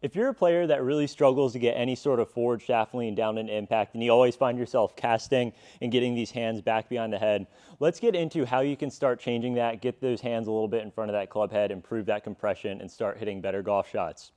If you're a player that really struggles to get any sort of forward shaft lean down into impact and you always find yourself casting and getting these hands back behind the head, let's get into how you can start changing that, get those hands a little bit in front of that club head, improve that compression, and start hitting better golf shots.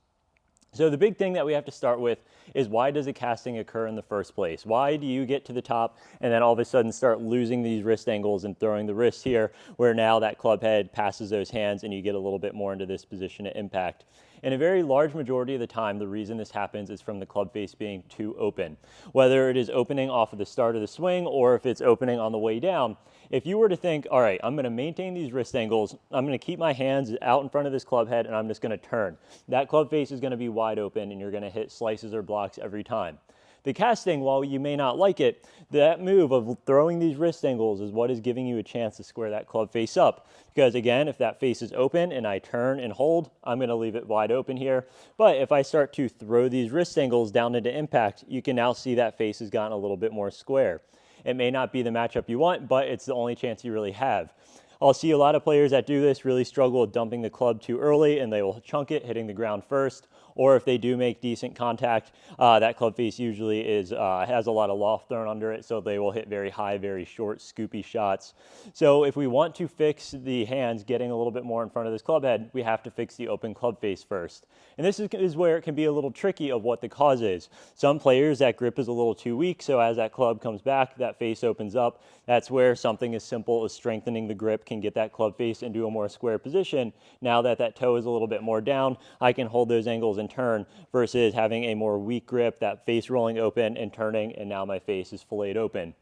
So the big thing that we have to start with is, why does a casting occur in the first place? Why do you get to the top and then all of a sudden start losing these wrist angles and throwing the wrist here, where now that club head passes those hands and you get a little bit more into this position of impact? In a very large majority of the time, the reason this happens is from the club face being too open. Whether it is opening off of the start of the swing or if it's opening on the way down, if you were to think, all right, I'm going to maintain these wrist angles, I'm going to keep my hands out in front of this club head, and I'm just going to turn. That club face is going to be wide open, and you're going to hit slices or blocks every time. The casting, while you may not like it, that move of throwing these wrist angles is what is giving you a chance to square that club face up. Because again, if that face is open and I turn and hold, I'm going to leave it wide open here. But if I start to throw these wrist angles down into impact, you can now see that face has gotten a little bit more square. It may not be the matchup you want, but it's the only chance you really have. I'll see a lot of players that do this really struggle with dumping the club too early, and they will chunk it, hitting the ground first. Or if they do make decent contact, that club face usually has a lot of loft thrown under it, so they will hit very high, very short, scoopy shots. So if we want to fix the hands getting a little bit more in front of this club head, we have to fix the open club face first. And this is where it can be a little tricky of what the cause is. Some players, that grip is a little too weak, so as that club comes back, that face opens up. That's where something as simple as strengthening the grip can get that club face into a more square position. Now that that toe is a little bit more down, I can hold those angles and turn, versus having a more weak grip, that face rolling open and turning, and now my face is filleted open.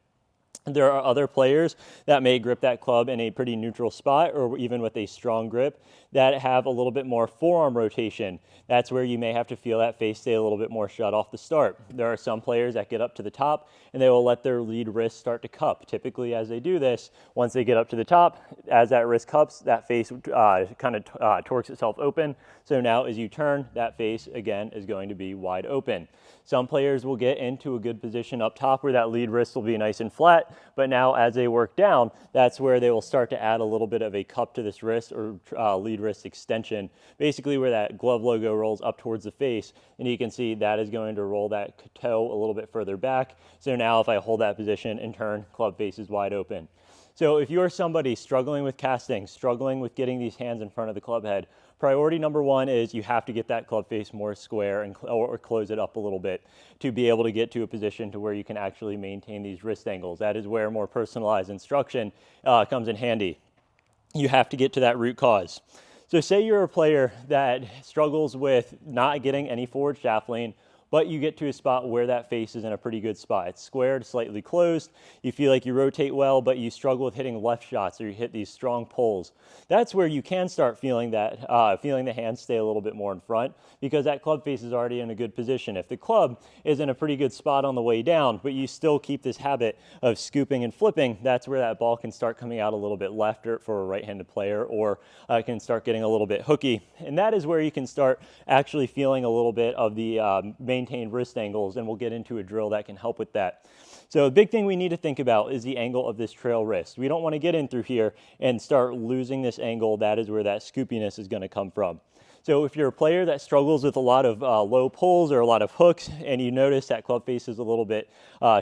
There are other players that may grip that club in a pretty neutral spot, or even with a strong grip, that have a little bit more forearm rotation. That's where you may have to feel that face stay a little bit more shut off the start. There are some players that get up to the top and they will let their lead wrist start to cup. Typically, as they do this, once they get up to the top, as that wrist cups, that face kind of torques itself open. So now as you turn, that face again is going to be wide open. Some players will get into a good position up top where that lead wrist will be nice and flat, but now as they work down, that's where they will start to add a little bit of a cup to this wrist, or lead wrist extension, basically where that glove logo rolls up towards the face, and you can see that is going to roll that toe a little bit further back. So now if I hold that position and turn, club face is wide open. So if you're somebody struggling with casting, struggling with getting these hands in front of the club head, priority number one is you have to get that club face more square or close it up a little bit to be able to get to a position to where you can actually maintain these wrist angles. That is where more personalized instruction comes in handy. You have to get to that root cause. So say you're a player that struggles with not getting any forward shaft lean, but you get to a spot where that face is in a pretty good spot. It's squared, slightly closed. You feel like you rotate well, but you struggle with hitting left shots, or you hit these strong pulls. That's where you can start feeling that, feeling the hands stay a little bit more in front, because that club face is already in a good position. If the club is in a pretty good spot on the way down, but you still keep this habit of scooping and flipping, that's where that ball can start coming out a little bit left for a right-handed player, or can start getting a little bit hooky. And that is where you can start actually feeling a little bit of the maintained wrist angles, and we'll get into a drill that can help with that. So the big thing we need to think about is the angle of this trail wrist. We don't want to get in through here and start losing this angle. That is where that scoopiness is going to come from. So if you're a player that struggles with a lot of low pulls or a lot of hooks, and you notice that club face is a little bit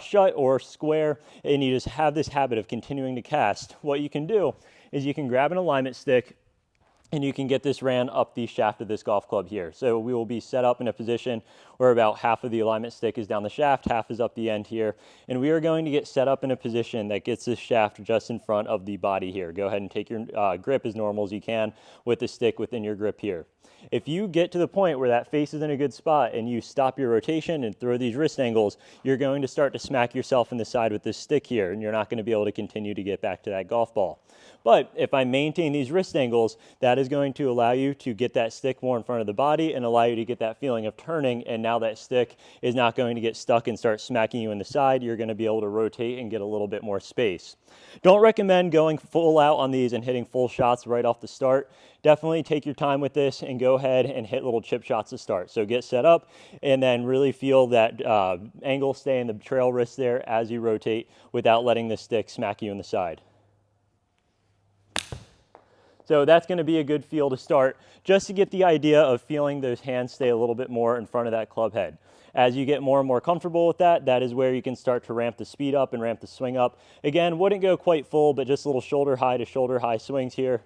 shut or square, and you just have this habit of continuing to cast, what you can do is you can grab an alignment stick, and you can get this ran up the shaft of this golf club here. So we will be set up in a position where about half of the alignment stick is down the shaft, half is up the end here. And we are going to get set up in a position that gets this shaft just in front of the body here. Go ahead and take your grip as normal as you can with the stick within your grip here. If you get to the point where that face is in a good spot and you stop your rotation and throw these wrist angles, you're going to start to smack yourself in the side with this stick here, and you're not going to be able to continue to get back to that golf ball. But if I maintain these wrist angles, that is going to allow you to get that stick more in front of the body and allow you to get that feeling of turning, and now that stick is not going to get stuck and start smacking you in the side. You're going to be able to rotate and get a little bit more space. Don't recommend going full out on these and hitting full shots right off the start. Definitely take your time with this and go ahead and hit little chip shots to start. So get set up and then really feel that angle stay in the trail wrist there as you rotate without letting the stick smack you in the side. So that's going to be a good feel to start, just to get the idea of feeling those hands stay a little bit more in front of that club head. As you get more and more comfortable with that, that is where you can start to ramp the speed up and ramp the swing up. Again, wouldn't go quite full, but just little shoulder high to shoulder high swings here.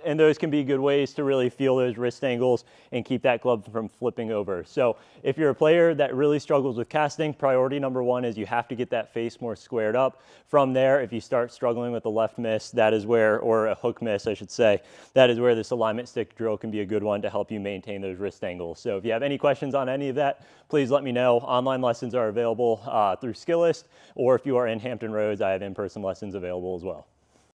And those can be good ways to really feel those wrist angles and keep that club from flipping over. So if you're a player that really struggles with casting, priority number one is you have to get that face more squared up. From there, if you start struggling with the left miss, that is where, or a hook miss, I should say, that is where this alignment stick drill can be a good one to help you maintain those wrist angles. So if you have any questions on any of that, please let me know. Online lessons are available through Skillest, or if you are in Hampton Roads, I have in-person lessons available as well.